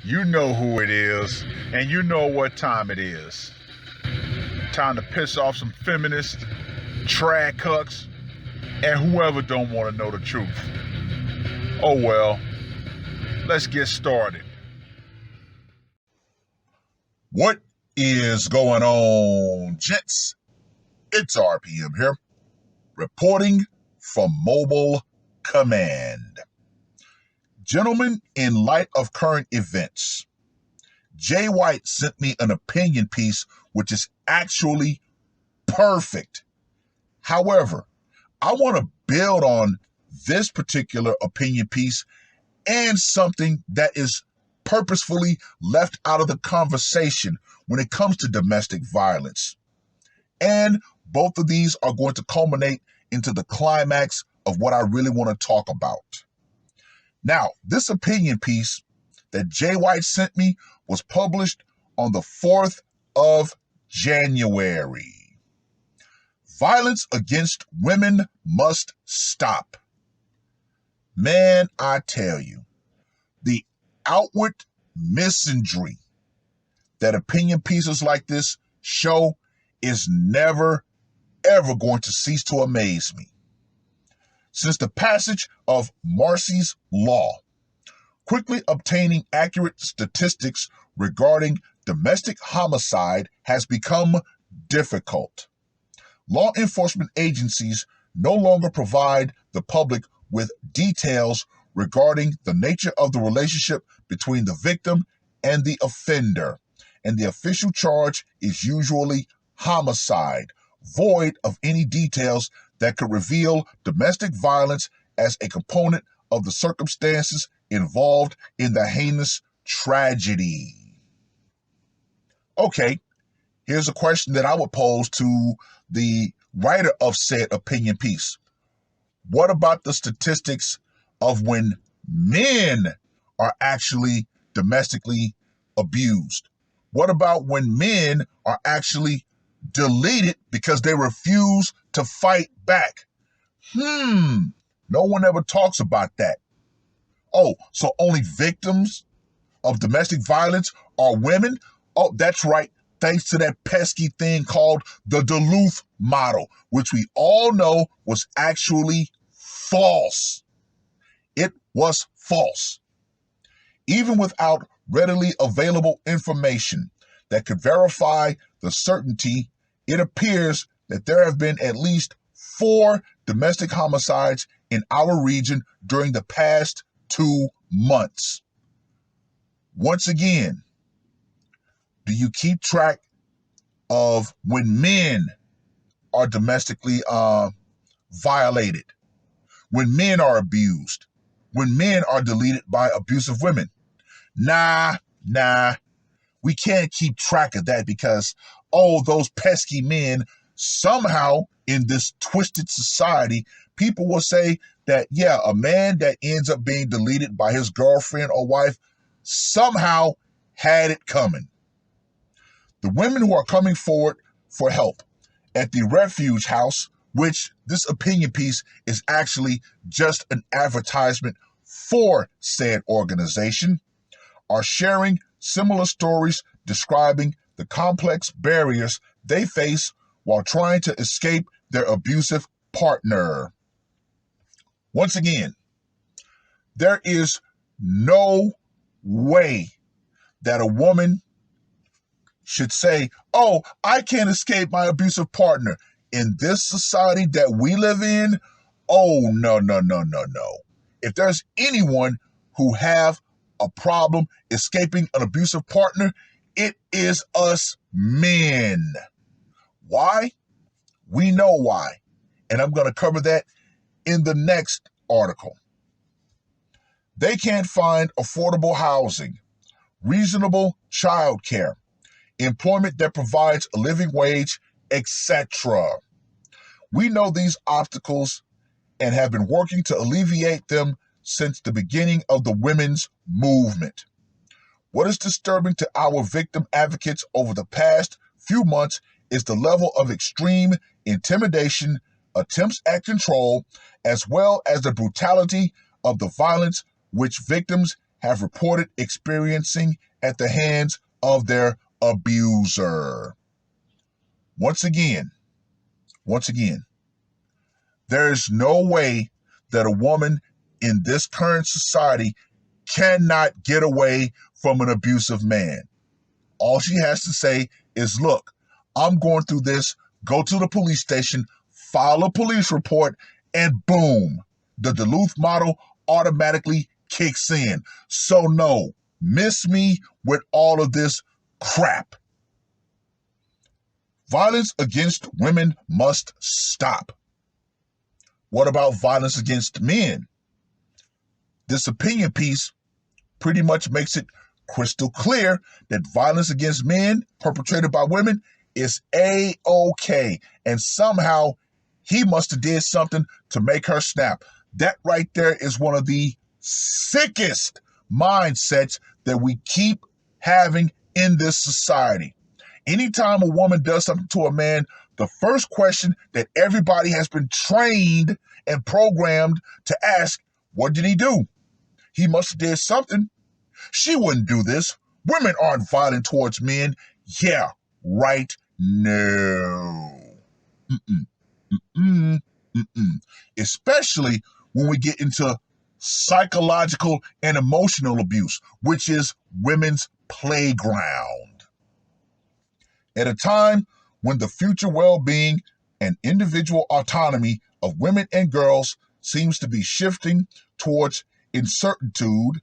You know who it is, and you know what time it is. Time to piss off some feminists, trad cucks, and whoever don't want to know the truth. Oh well, let's get started. What is going on, gents? It's R.P.M. here, reporting from Mobile Command. Gentlemen, in light of current events, Jay White sent me an opinion piece which is actually perfect. However, I want to build on this particular opinion piece and something that is purposefully left out of the conversation when it comes to domestic violence. And both of these are going to culminate into the climax of what I really want to talk about. Now, this opinion piece that Jay White sent me was published on the 4th of January. Violence against women must stop. Man, I tell you, the outward misandry that opinion pieces like this show is never, ever going to cease to amaze me. Since the passage of Marsy's Law, quickly obtaining accurate statistics regarding domestic homicide has become difficult. Law enforcement agencies no longer provide the public with details regarding the nature of the relationship between the victim and the offender, and the official charge is usually homicide, void of any details that could reveal domestic violence as a component of the circumstances involved in the heinous tragedy. Okay, here's a question that I would pose to the writer of said opinion piece. What about the statistics of when men are actually domestically abused? What about when men are actually deleted because they refuse to fight back? No one ever talks about that. Oh, so only victims of domestic violence are women? Oh, that's right. Thanks to that pesky thing called the Duluth model, which we all know was actually false. It was false. Even without readily available information that could verify the certainty, it appears that there have been at least 4 domestic homicides in our region during the past 2 months. Once again, do you keep track of when men are domestically violated, when men are abused, when men are deleted by abusive women? Nah. We can't keep track of that because, those pesky men, somehow in this twisted society, people will say that, yeah, a man that ends up being deleted by his girlfriend or wife somehow had it coming. The women who are coming forward for help at the refuge house, which this opinion piece is actually just an advertisement for said organization, are sharing similar stories describing the complex barriers they face while trying to escape their abusive partner. Once again, there is no way that a woman should say, I can't escape my abusive partner. In this society that we live in, no. If there's anyone who have a problem escaping an abusive partner, it is us men. Why? We know why. And I'm going to cover that in the next article. They can't find affordable housing, reasonable childcare, employment that provides a living wage, etc. We know these obstacles and have been working to alleviate them since the beginning of the women's movement. What is disturbing to our victim advocates over the past few months is the level of extreme intimidation, attempts at control, as well as the brutality of the violence which victims have reported experiencing at the hands of their abuser. Once again, there's no way that a woman in this current society cannot get away from an abusive man. All she has to say is, look, I'm going through this, go to the police station, file a police report, and boom, the Duluth model automatically kicks in. So no, miss me with all of this crap. Violence against women must stop. What about violence against men? This opinion piece pretty much makes it crystal clear that violence against men perpetrated by women is A-OK. And somehow he must have did something to make her snap. That right there is one of the sickest mindsets that we keep having in this society. Anytime a woman does something to a man, the first question that everybody has been trained and programmed to ask, what did he do? He must have did something. She wouldn't do this. Women aren't violent towards men. Yeah, right. No. Especially when we get into psychological and emotional abuse, which is women's playground. At a time when the future well-being and individual autonomy of women and girls seems to be shifting towards incertitude,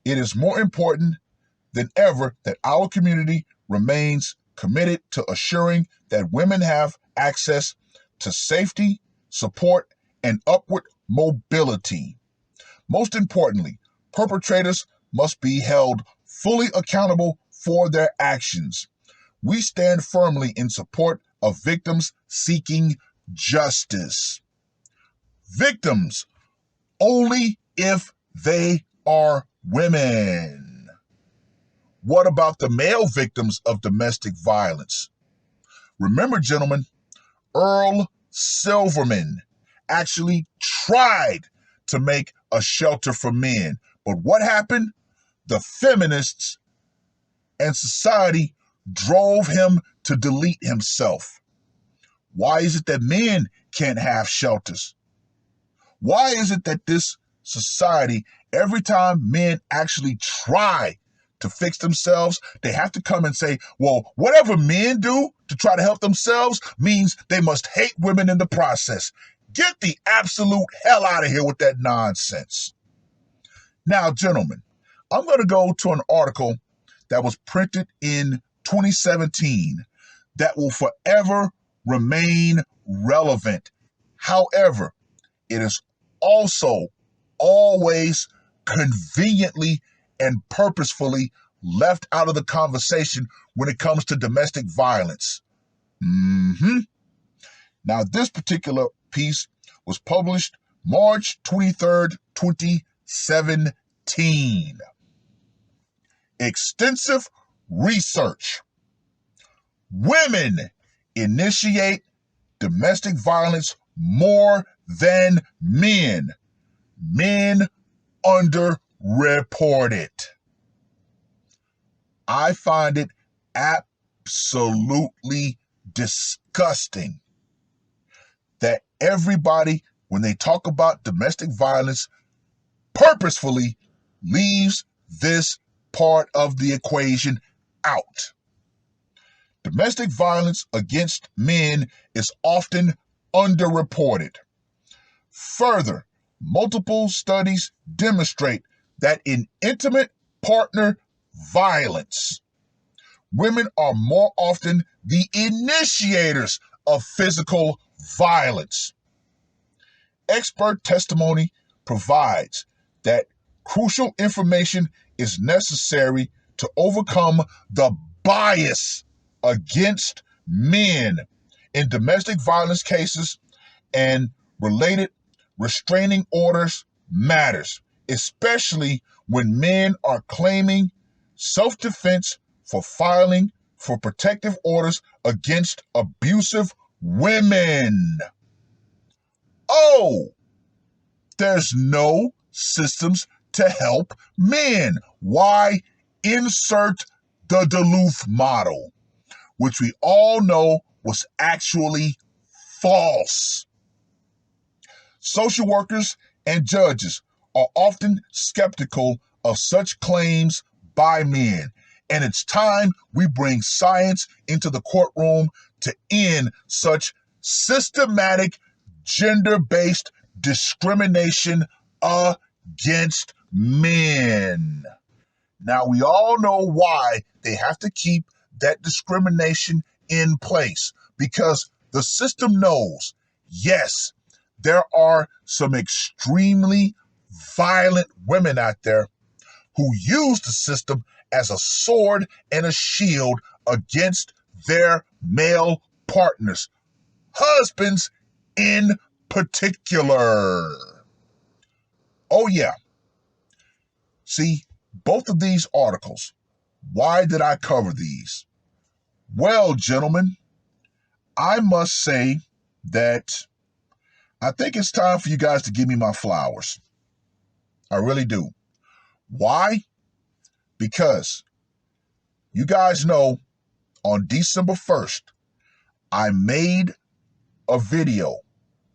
it is more important than ever that our community remains committed to assuring that women have access to safety, support, and upward mobility. Most importantly, perpetrators must be held fully accountable for their actions. We stand firmly in support of victims seeking justice. Victims only if they are women. What about the male victims of domestic violence? Remember, gentlemen, Earl Silverman actually tried to make a shelter for men. But what happened? The feminists and society drove him to delete himself. Why is it that men can't have shelters? Why is it that this society, every time men actually try to fix themselves, they have to come and say, well, whatever men do to try to help themselves means they must hate women in the process. Get the absolute hell out of here with that nonsense. Now, gentlemen, I'm going to go to an article that was printed in 2017 that will forever remain relevant. However, it is also always conveniently and purposefully left out of the conversation when it comes to domestic violence. Now, this particular piece was published March 23rd, 2017. Extensive research. Women initiate domestic violence more than men. Men underreported. I find it absolutely disgusting that everybody, when they talk about domestic violence, purposefully leaves this part of the equation out. Domestic violence against men is often underreported. Further, multiple studies demonstrate that in intimate partner violence, women are more often the initiators of physical violence. Expert testimony provides that crucial information is necessary to overcome the bias against men in domestic violence cases, and related restraining orders matters, especially when men are claiming self-defense for filing for protective orders against abusive women. Oh, there's no systems to help men. Why? Insert the Duluth model, which we all know was actually false. Social workers and judges are often skeptical of such claims by men, and it's time we bring science into the courtroom to end such systematic gender-based discrimination against men. Now, we all know why they have to keep that discrimination in place, because the system knows, yes, there are some extremely violent women out there who use the system as a sword and a shield against their male partners, husbands in particular. Oh, yeah. See, both of these articles, why did I cover these? Well, gentlemen, I must say that I think it's time for you guys to give me my flowers. I really do. Why? Because you guys know on December 1st, I made a video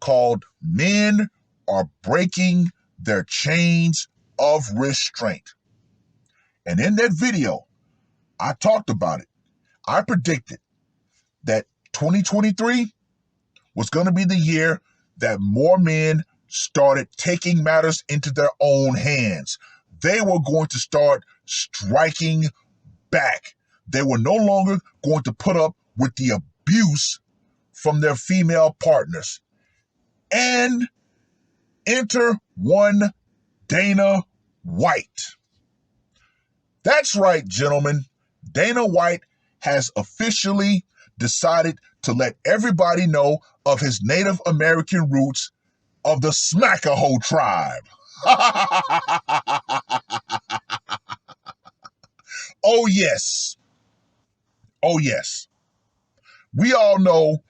called Men Are Breaking Their Chains of Restraint. And in that video, I talked about it. I predicted that 2023 was going to be the year that more men started taking matters into their own hands. They were going to start striking back. They were no longer going to put up with the abuse from their female partners. And enter one Dana White. That's right, gentlemen. Dana White has officially decided to let everybody know of his Native American roots of the Smackahoe tribe. Oh, yes. Oh, yes. We all know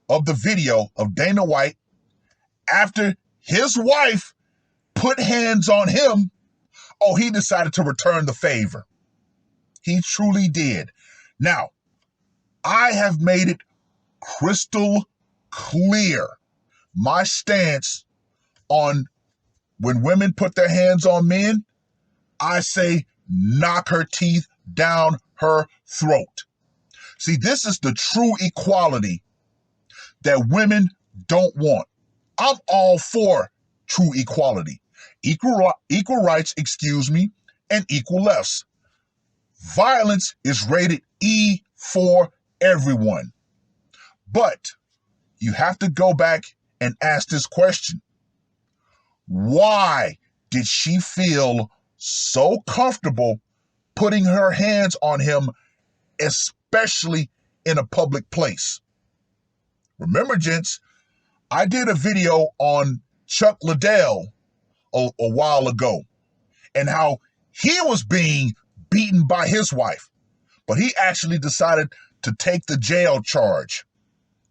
of the video of Dana White after his wife put hands on him. Oh, he decided to return the favor. He truly did. Now, I have made it crystal clear my stance on when women put their hands on men. I say knock her teeth down her throat. See, this is the true equality that women don't want. I'm all for true equality, equal rights, and equal lefts. Violence is rated E for everyone. But you have to go back and ask this question. Why did she feel so comfortable putting her hands on him, especially in a public place? Remember, gents, I did a video on Chuck Liddell a while ago and how he was being beaten by his wife, but he actually decided to take the jail charge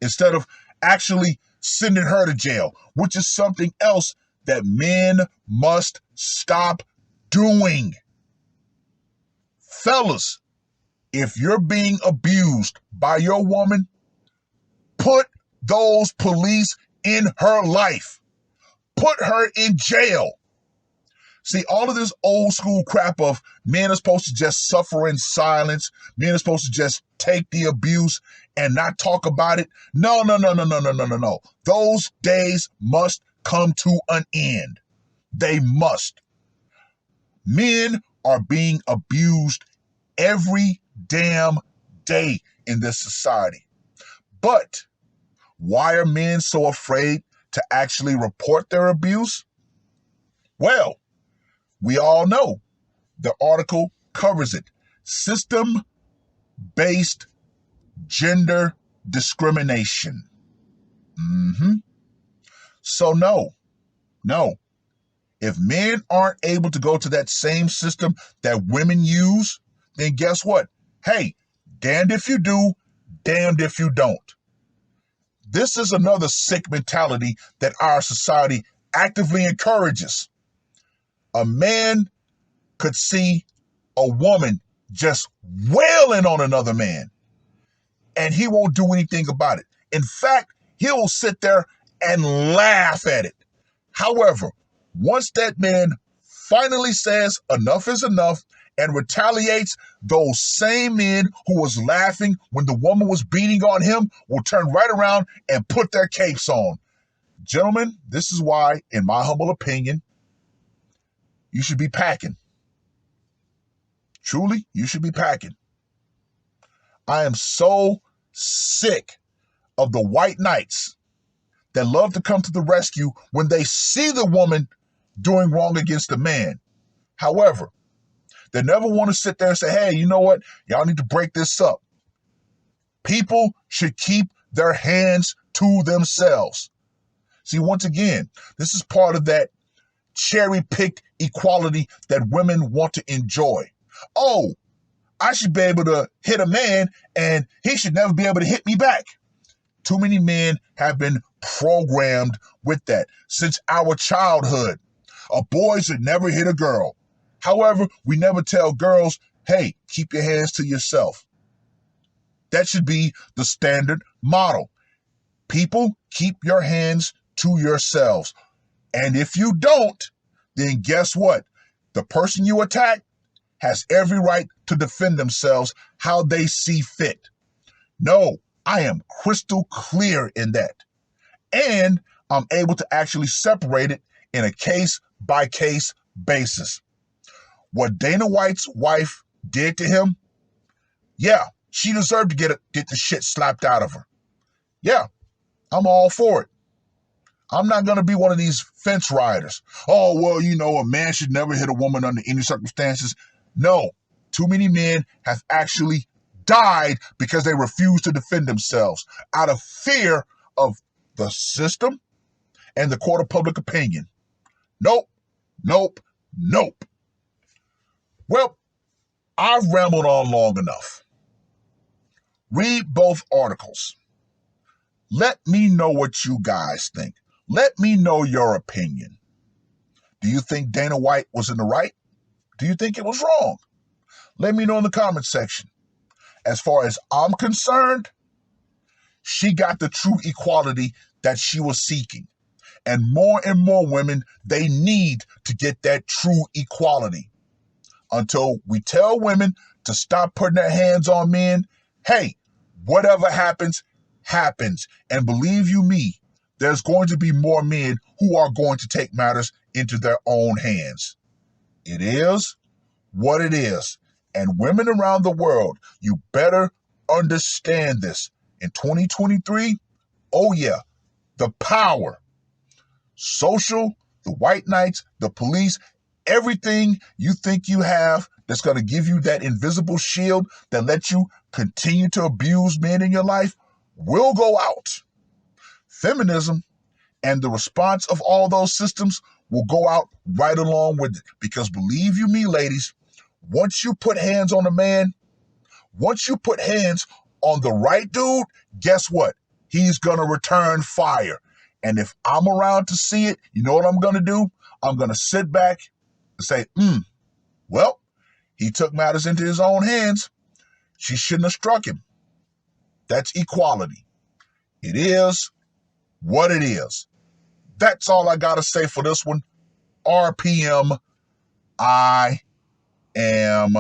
instead of actually sending her to jail, which is something else that men must stop doing. Fellas, if you're being abused by your woman, put those police in her life. Put her in jail. See, all of this old school crap of men are supposed to just suffer in silence, men are supposed to just take the abuse and not talk about it. No. Those days must come to an end. They must. Men are being abused every damn day in this society. But why are men so afraid to actually report their abuse? Well, we all know the article covers it. System-based gender discrimination. So no. If men aren't able to go to that same system that women use, then guess what? Hey, damned if you do, damned if you don't. This is another sick mentality that our society actively encourages. A man could see a woman just wailing on another man, and he won't do anything about it. In fact, he'll sit there and laugh at it. However, once that man finally says enough is enough and retaliates, those same men who was laughing when the woman was beating on him will turn right around and put their capes on. Gentlemen, this is why, in my humble opinion, you should be packing. Truly, you should be packing. I am so sick of the white knights that love to come to the rescue when they see the woman doing wrong against the man. However, they never want to sit there and say, hey, you know what? Y'all need to break this up. People should keep their hands to themselves. See, once again, this is part of that cherry-picked equality that women want to enjoy. Oh, I should be able to hit a man and he should never be able to hit me back. Too many men have been programmed with that since our childhood. A boy should never hit a girl. However, we never tell girls, hey, keep your hands to yourself. That should be the standard model. People, keep your hands to yourselves. And if you don't, then guess what? The person you attack has every right to defend themselves how they see fit. No, I am crystal clear in that. And I'm able to actually separate it in a case-by-case basis. What Dana White's wife did to him, yeah, she deserved to get the shit slapped out of her. Yeah, I'm all for it. I'm not going to be one of these fence riders. Oh, well, you know, a man should never hit a woman under any circumstances. No, too many men have actually died because they refused to defend themselves out of fear of the system and the court of public opinion. Nope, nope, nope. Well, I've rambled on long enough. Read both articles. Let me know what you guys think. Let me know your opinion. Do you think Dana White was in the right? Do you think it was wrong? Let me know in the comment section. As far as I'm concerned, she got the true equality that she was seeking. And more women, they need to get that true equality. Until we tell women to stop putting their hands on men, hey, whatever happens, happens. And believe you me, there's going to be more men who are going to take matters into their own hands. It is what it is. And women around the world, you better understand this. In 2023, oh yeah, the power, social, the white knights, the police, everything you think you have that's going to give you that invisible shield that lets you continue to abuse men in your life will go out. Feminism and the response of all those systems will go out right along with it. Because believe you me, ladies, once you put hands on a man, once you put hands on the right dude, guess what? He's going to return fire. And if I'm around to see it, you know what I'm going to do? I'm going to sit back and say, well, he took matters into his own hands. She shouldn't have struck him. That's equality. It is what it is. That's all I got to say for this one. R.P.M. I am